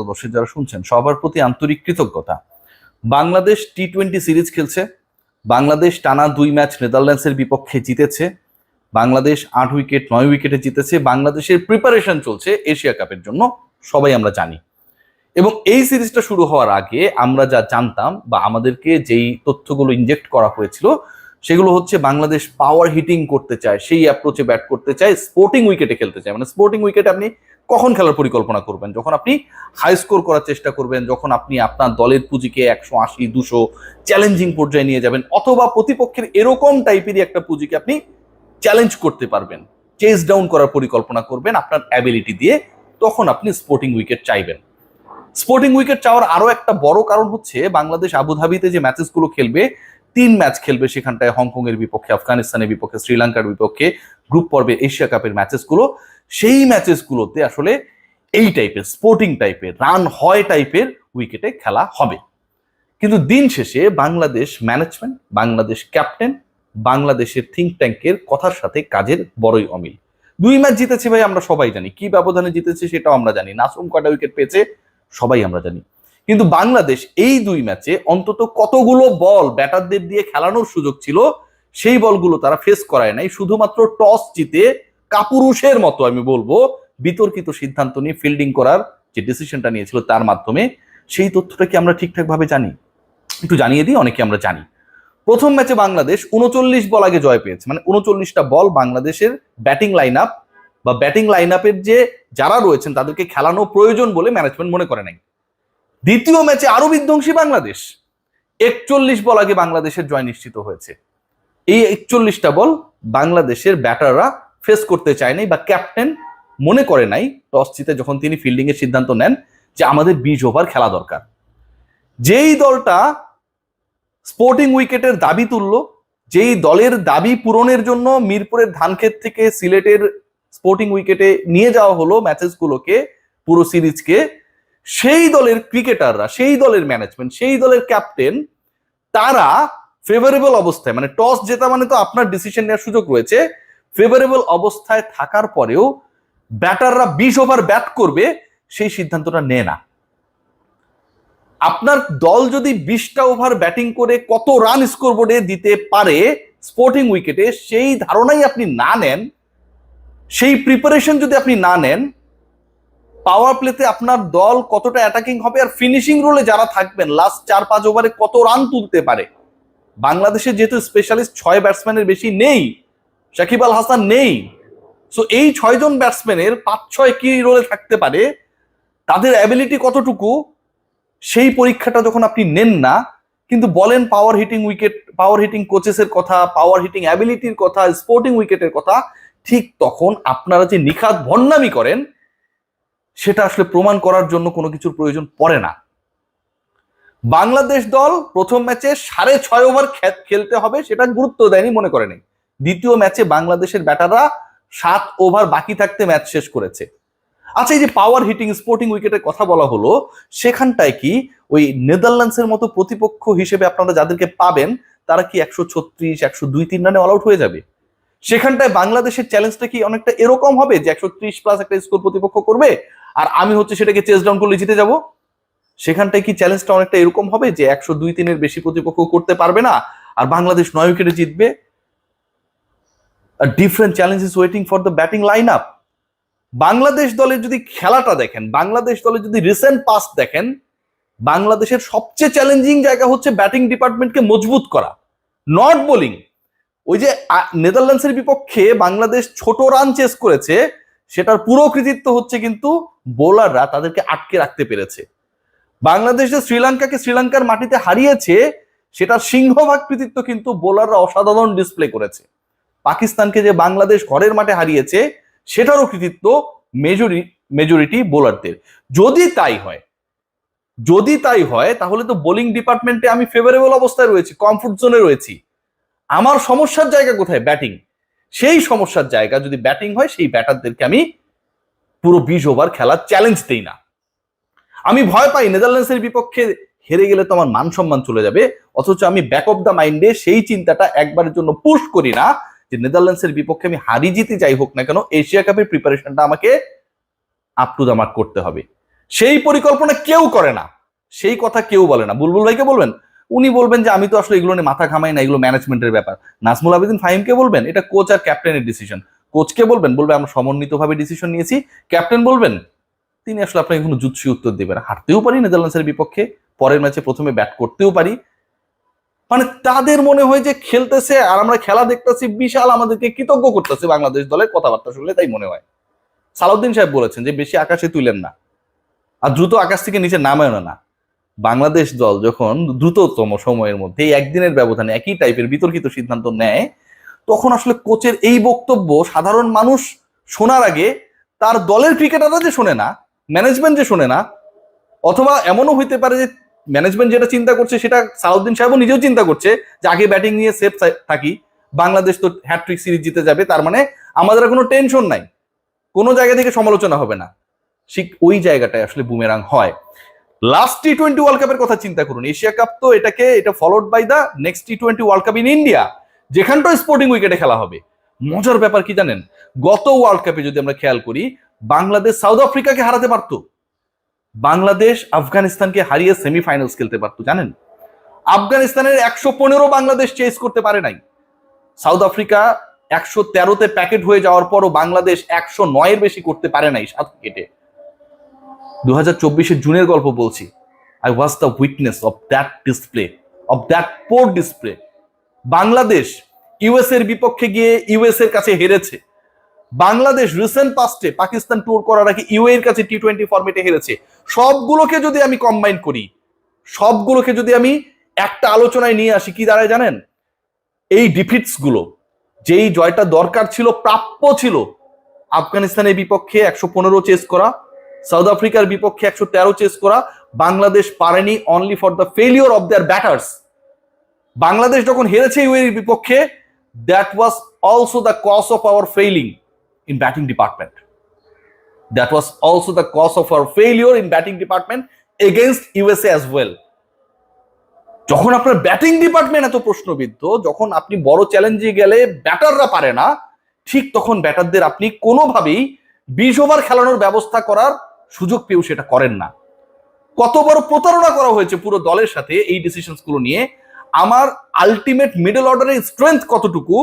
দর্শক যারা শুনছেন সবার প্রতি আন্তরিক কৃতজ্ঞতা। বাংলাদেশ টি-20 সিরিজ খেলছে। বাংলাদেশ টানা 2 ম্যাচ নেদারল্যান্ডসের বিপক্ষে জিতেছে। বাংলাদেশ 8 উইকেট 9 উইকেটে জিতেছে। বাংলাদেশের প্রিপারেশন চলছে এশিয়া কাপের জন্য, সবাই আমরা জানি। এবং এই সিরিজটা শুরু হওয়ার আগে আমরা যা জানতাম বা আমাদেরকে যেই তথ্যগুলো ইনজেক্ট করা হয়েছিল সেগুলো হচ্ছে বাংলাদেশ পাওয়ার হিটিং করতে চায়, সেই অ্যাপ্রোচে ব্যাট করতে চায়, স্পোর্টিং উইকেটে খেলতে চায়। মানে স্পোর্টিং উইকেটে আপনি কখন খেলার পরিকল্পনা করবেন? যখন আপনি হাই স্কোর করার চেষ্টা করবেন, যখন আপনি আপনার দলের পুঁজিকে 180 200 চ্যালেঞ্জিং পর্যায়ে নিয়ে যাবেন, অথবা প্রতিপক্ষের এরকম টাইপেরই একটা পুঁজিকে আপনি চ্যালেঞ্জ করতে পারবেন, চেস ডাউন করার পরিকল্পনা করবেন আপনার অ্যাবিলিটি দিয়ে, তখন আপনি স্পোর্টিং উইকেট চাইবেন। স্পোর্টিং উইকেট চাওয়ার আরো একটা বড় কারণ হচ্ছে বাংলাদেশ আবুধাবিতে যে ম্যাচেসগুলো খেলবে, 3 ম্যাচ খেলবে সেখানটায়, হংকং এর বিপক্ষে, আফগানিস্তানের বিপক্ষে, শ্রীলঙ্কার বিপক্ষে, গ্রুপ পর্বে এশিয়া কাপের ম্যাচেসগুলো, সেই ম্যাচেসগুলোতে আসলে এই টাইপের স্পোর্টিং টাইপের রান হয় টাইপের উইকেটে খেলা হবে। কিন্তু দিন শেষে বাংলাদেশ ম্যানেজমেন্ট, বাংলাদেশ ক্যাপ্টেন, বাংলাদেশের থিঙ্ক ট্যাঙ্কের কথার সাথে কাজের বড়ই অমিল। 2 ম্যাচ জিতেছে ভাই, আমরা সবাই জানি কি ব্যবধানে জিতেছে সেটাও আমরা জানি, নাসুম কয়টা উইকেট পেয়েছে সবাই আমরা জানি। কিন্তু বাংলাদেশ এই 2 ম্যাচে অন্তত কতগুলো বল ব্যাটারদের দিয়ে খেলানোর সুযোগ ছিল, সেই বলগুলো তারা ফেস করায় নাই। শুধুমাত্র টস জিতে কাপুরুষের মতো আমি বলবো বিতর্কিত সিদ্ধান্ত নিয়ে ফিল্ডিং করার যে ডিসিশনটা নিয়েছিল তার মাধ্যমে, সেই তথ্যটা কি আমরা ঠিকঠাক ভাবে জানি? একটু জানিয়ে দিই, অনেকে আমরা জানি। প্রথম ম্যাচে বাংলাদেশ 39 বল আগে জয় পেয়েছে, মানে 39টা বল বাংলাদেশের ব্যাটিং লাইন আপ বা ব্যাটিং লাইন আপের যে যারা রয়েছেন তাদেরকে খেলানো প্রয়োজন বলে ম্যানেজমেন্ট মনে করে নাই। দ্বিতীয় ম্যাচে আরো বিধ্বংসী বাংলাদেশ, 41 বল আগে বাংলাদেশের জয় নিশ্চিত হয়েছে। এই 41টা বল বাংলাদেশের ব্যাটাররা ফেস করতে চায় নাই বা ক্যাপ্টেন মনে করে নাই টস জিতে যখন তিনি ফিল্ডিং এর সিদ্ধান্ত নেন যে আমাদের 20 ওভার খেলা দরকার। যেই দলটা স্পোর্টিং উইকেটের দাবি তুললো, যেই দলের দাবি পূরণের জন্য মিরপুরের ধানক্ষেত থেকে সিলেটের স্পোর্টিং উইকেটে নিয়ে যাওয়া হলো ম্যাচেসগুলোকে, পুরো সিরিজকে, সেই দলের ক্রিকেটাররা, সেই দলের ম্যানেজমেন্ট, সেই দলের ক্যাপ্টেন, তারা ফেভারেবল অবস্থায়, মানে টস জেতা মানে তো আপনার ডিসিশন নেওয়ার সুযোগ রয়েছে, ফেভারেবল অবস্থায় থাকার পরেও ব্যাটাররা 20 ওভার ব্যাট করবে সেই সিদ্ধান্তটা নেয় না। আপনার দল যদি 20টা ওভার ব্যাটিং করে কত রান স্কোরবোর্ডে দিতে পারে স্পোর্টিং উইকেটে, সেই ধারণাই আপনি না নেন, সেই প্রিপারেশন যদি আপনি না নেন, পাওয়ার প্লেতে আপনার দল কতটা অ্যাটাকিং হবে আর ফিনিশিং রোলে যারা থাকবেন লাস্ট 4-5 ওভারে কত রান তুলতে পারে। বাংলাদেশে যেহেতু স্পেশালিস্ট 6 ব্যাটসম্যানের বেশি নেই, সাকিব আল হাসান নেই, সো এই 6 জন ব্যাটসম্যানের 5-6 কি রোলে থাকতে পারে, তাদের অ্যাবিলিটি কতটুকু, সেই পরীক্ষাটা যখন আপনি নেন না, কিন্তু বলেন power hitting wicket, power hitting কোচেসের কথা, পাওয়ার হিটিং অ্যাবিলিটির কথা, স্পোর্টিং উইকেটের কথা, ঠিক তখন আপনারা যে নিখাত ভণ্ডামি করেন সেটা আসলে প্রমাণ করার জন্য কোনো কিছুর প্রয়োজন পড়ে না। বাংলাদেশ দল প্রথম ম্যাচে 6.5 ওভার খেলতে হবে সেটা গুরুত্ব দেয়নি, মনে করেনি। দ্বিতীয় ম্যাচে বাংলাদেশের ব্যাটাররা 7 ওভার বাকি থাকতে ম্যাচ শেষ করেছে। আচ্ছা, এই যে পাওয়ার হিটিং স্পোর্টিং উইকেটের কথা বলা হলো, সেখানটায় কি ওই নেদারল্যান্ডসের মতো প্রতিপক্ষ হিসেবে আপনারা যাদেরকে পাবেন তারা কি 136 102-3 রানে অল আউট হয়ে যাবে? সেখানটায় বাংলাদেশের চ্যালেঞ্জটা কি অনেকটা এরকম হবে যে 130 প্লাস একটা স্কোর প্রতিপক্ষ করবে আর আমি হচ্ছে সেটাকে চেস ডাউন করলে জিতে যাব? সেখানটায় কি চ্যালেঞ্জটা অনেকটা এরকম হবে যে 102-3 বেশি প্রতিপক্ষ করতে পারবে না আর বাংলাদেশ 9 উইকেটে জিতবে? Different challenge is waiting for the batting line up. Bangladesh দলের যদি খেলাটা দেখেন, বাংলাদেশ দলের যদি রিসেন্ট পাস দেখেন, বাংলাদেশের সবচেয়ে চ্যালেঞ্জিং জায়গা হচ্ছে ব্যাটিং ডিপার্টমেন্টকে মজবুত করা, নট বোলিং। ওই যে নেদারল্যান্ডসের বিপক্ষে বাংলাদেশ ছোট রান চেস করেছে, সেটার পুরো কৃতিত্ব হচ্ছে কিন্তু বোলাররা তাদেরকে আটকে রাখতে পেরেছে। বাংলাদেশ যে শ্রীলঙ্কাকে শ্রীলঙ্কার মাটিতে হারিয়েছে, সেটার সিংহভাগ কৃতিত্ব কিন্তু বোলাররা অসাধারণ ডিসপ্লে করেছে। পাকিস্তানকে যে বাংলাদেশ ঘরের মাঠে হারিয়েছে, সেটারও কৃতিত্ব মেজরিটি বোলারদের। যদি তাই হয় তাহলে তো বোলিং ডিপার্টমেন্টে আমি ফেভারেবল অবস্থায় রয়েছি, কমফোর্ট জোনে রয়েছি। আমার সমস্যার জায়গা কোথায়? ব্যাটিং। সেই সমস্যার জায়গা যদি ব্যাটিং হয়, সেই ব্যাটারদেরকে আমি পুরো 20 ওভার খেলার চ্যালেঞ্জ দেই না। আমি ভয় পাই নেদারল্যান্ডসের বিপক্ষে হেরে গেলে তো আমার মান সম্মান চলে যাবে, অথচ আমি ব্যাক অফ দ্য মাইন্ডে সেই চিন্তাটা একবারের জন্য পুশ করি না যে নেদারল্যান্ডসের বিপক্ষে আমি হারি জিতে যাই হোক না কেন, এশিয়া কাপের প্রিপারেশনটা আমাকে আপ টু দ্য মার্ক করতে হবে। সেই পরিকল্পনা কেউ করে না, সেই কথা কেউ বলে না। বুলবুল ভাইকে বলবেন, উনি বলবেন যে আমি তো আসলে এগুলো নিয়ে মাথা ঘামাই না, এগুলো ম্যানেজমেন্টের ব্যাপার। নাজমুল আবেদিন ফাহিমকে বলবেন এটা কোচ আর ক্যাপ্টেনের ডিসিশন। কোচকে বলবেন, বলবে আমরা সমন্বিতভাবে ডিসিশন নিয়েছি। ক্যাপ্টেন বলবেন, তিনি আসলে আপনাকে কোনো জুৎসই উত্তর দেবেন। হারতেও পারি নেদারল্যান্ডসের বিপক্ষে, পরের ম্যাচে প্রথমে ব্যাট করতেও পারি। মানে তাদের মনে হয় যে খেলতেছে আর আমরা খেলা দেখতেছি, বিশাল আমাদেরকে কৃতজ্ঞ করতেছে বাংলাদেশ দলের কথাবার্তা শুনলে তাই মনে হয়। সালাউদ্দিন সাহেব বলেছেন যে বেশি আকাশে তুলেন না আর দ্রুত আকাশ থেকে নিচে নামায়ও না। বাংলাদেশ দল যখন দ্রুততম সময়ের মধ্যে একদিনের ব্যবধানে একই টাইপের বিতর্কিত সিদ্ধান্ত নেয়, তখন আসলে কোচের এই বক্তব্য সাধারণ মানুষ শোনার আগে তার দলের ক্রিকেটাররা যে শোনে না, ম্যানেজমেন্ট যে শোনে না, অথবা এমনও হইতে পারে যে ম্যানেজমেন্ট যেটা চিন্তা করছে সেটা সালাউদ্দিন সাহেবও নিজেও চিন্তা করছে যে আগে ব্যাটিং নিয়ে সেফ থাকি, বাংলাদেশ তো হ্যাট্রিক সিরিজ জিতে যাবে, তার মানে আমাদের কোনো টেনশন নাই, কোনো জায়গা থেকে সমালোচনা হবে না। ঠিক ওই জায়গাটায় আসলে বুমেরাং হয়। লাস্ট টি-20 ওয়ার্ল্ড কাপের কথা চিন্তা করুন। এশিয়া কাপ তো এটা ফলোড বাই দা নেক্সট টি-20 ওয়ার্ল্ড কাপ ইন ইন্ডিয়া, যেখানটাও স্পোর্টিং উইকেটে খেলা হবে। মজার ব্যাপার কি জানেন, গত ওয়ার্ল্ড কাপে যদি আমরা খেয়াল করি, বাংলাদেশ সাউথ আফ্রিকাকে হারাতে পারতো, বাংলাদেশ আফগানিস্তানকে হারিয়ে সেমিফাইনালস খেলতে পারতো। জানেন, আফগানিস্তানের 115 বাংলাদেশ চেস করতে পারে নাই। সাউথ আফ্রিকা 113তে প্যাকেট হয়ে যাওয়ার পরও বাংলাদেশ 109-এর বেশি করতে পারে নাই 7 উইকেটে। 2024 জুনের গল্প বলছি। I was the witness of that display, of that poor display. Bangladesh US এর বিপক্ষে গিয়ে ইউএস এর কাছে হেরেছে। বাংলাদেশ রিসেন্ট পাস্টে পাকিস্তান ট্যুর করার আগে ইউএ এর কাছে টি-20 ফরম্যাটে হেরেছে। সবগুলোকে যদি আমি কম্বাইন করি, সবগুলোকে যদি আমি একটা আলোচনায় নিয়ে আসি, কি দাঁড়ায় জানেন? এই ডিফিটস গুলো, যেই জয়টা দরকার ছিল, প্রাপ্য ছিল, আফগানিস্তানের বিপক্ষে 115 চেস করা, সাউথ আফ্রিকার বিপক্ষে 113 চেস করা, বাংলাদেশ পারেনি only for the failure of their batters. Bangladesh যখন হেরেছে ইউএর বিপক্ষে, that was also the cause of our failing in batting department. That was also the cause of our failure in batting department against USA as well. যখন আপনার batting department এত প্রশ্নবিদ্ধ, যখন আপনি বড় চ্যালেঞ্জে গেলে ব্যাটাররা পারে না, ঠিক তখন ব্যাটারদের আপনি কোনোভাবেই 20 ওভার খেলানোর ব্যবস্থা করার সুযোগ পেয়েও সেটা করেন না। কত বড় প্রতারণা করা হয়েছে পুরো দলের সাথে এই ডিসিশনস গুলো নিয়ে। আমার আলটিমেট মিডল অর্ডারের স্ট্রেংথ কতটুকু